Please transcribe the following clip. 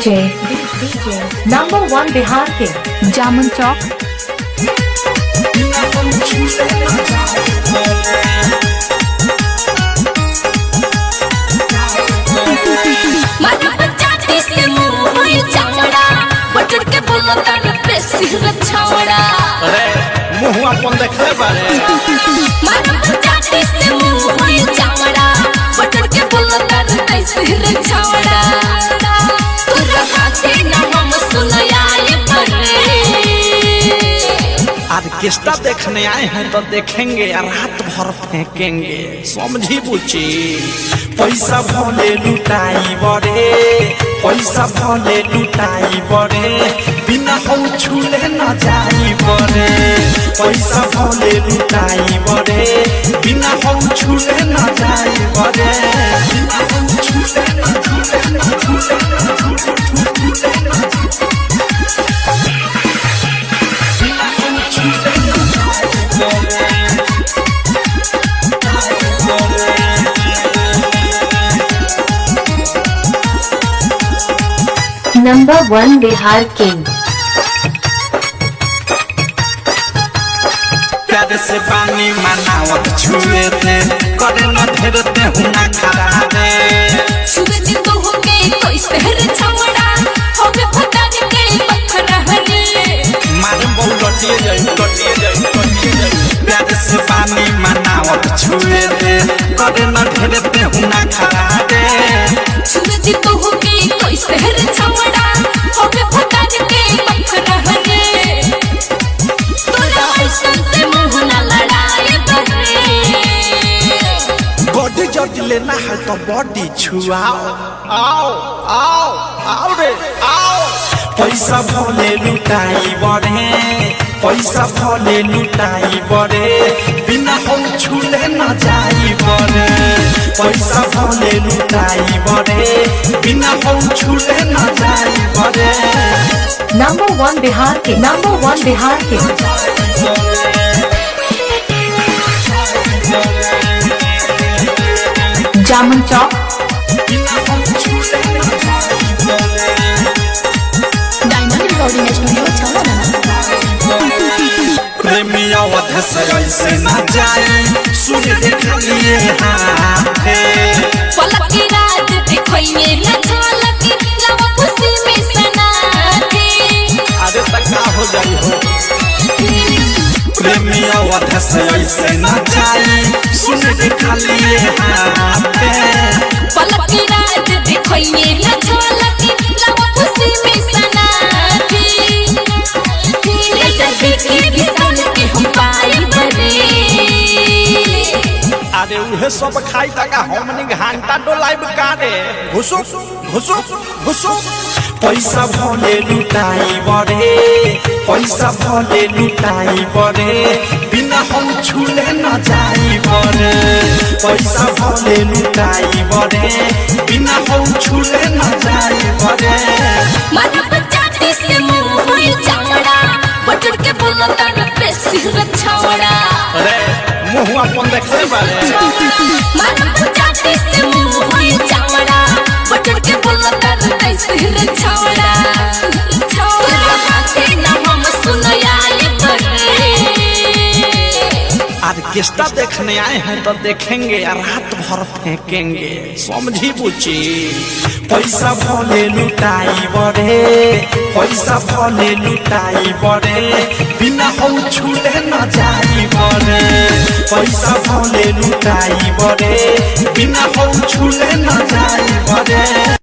DJ #1 Bihar के जामुन चौक। अरे मुँह अपन देखले बारे ऑर्केस्ट्रा देखने आए हैं तो देखेंगे रात भर फेंकेंगे, समझी बुची। पैसा भले लुटाई बड़े, पैसा भले लुटाई बड़े, बिना हम छूले न जाई बड़े। पैसा भले लुटाई बड़े, बिना हम छूले न जाई बड़े। बिना हम छूले न छूले न छूले न छूले न #1 बिहार किंग। प्यार से पानी मनावत छुए थे, करे न घेरते हूँ ना खड़ा रे। छुए दिन तो हो गए कोई शहर छमड़ा, हो गए फटाक के पत्थर हरे। मारे बहु लटिए जाई, लटिए जाई, लटिए जाई। प्यार से पानी मनावत छुए थे, करे न घेरते हूँ ना खड़ा रे। छुए दिन तो हो गए कोई शहर छमड़ा, हो गए फटाक के पत्थर हरे। तोरा ऐसा से मुँह न लड़ाए बरे। बॉडी जब लेना है तो बॉडी छुआओ, आओ आओ आओ रे आओ। पैसा भले लुटाई बड़े, पैसा भले लुटाई बड़े, बिना हम छूले न जाई बड़े। पैसा भले लुटाई बड़े, बिना हम छूले न जाई बड़े। #1 बिहार के #1 बिहार के जामुन चौक। प्रेमिया वध से ऐसे न जाए, सुन देखलिए हाथे। पलक की रात देखोइए न झलक, लव खुशी में सनाथे। अरे तका हो जाई हो। प्रेमिया वध से ऐसे न जाए, सुन देखलिए हाथे। पलक की रात देखोइए न झलक, लव खुशी में सनाथे। अरे उहे सब खाई तका हमनी घंटा डोलाइब कारे। घुसो घुसो घुसो। पैसा भले लुटाई बड़े, पैसा भले लुटाई बड़े, बिना हम छूले न जाई बड़े। पैसा भले लुटाई बड़े, बिना हम छूले न जाई बड़े। मारा बचाती से मुंह होई चावड़ा, बटड़ के बोलता न पेशी रछावड़ा। अरे मुँह अपन देखले बारे मारा बचाती से मुंह होई चावड़ा, बटड़ के बोलता न पेशी रछावड़ा। तोरा हाथे न हम सुनयाले बरे। ऑर्केस्ट्रा देखने आए हैं तो देखेंगे रात भर फेंकेंगे, समझी बुची। पैसा भले लुटाई बड़े, पैसा भले लुटाई बड़े, बिना हम छूले न जाई बड़े। पैसा भले लुटाई बड़े, बिना हम छूले न जाई बड़े।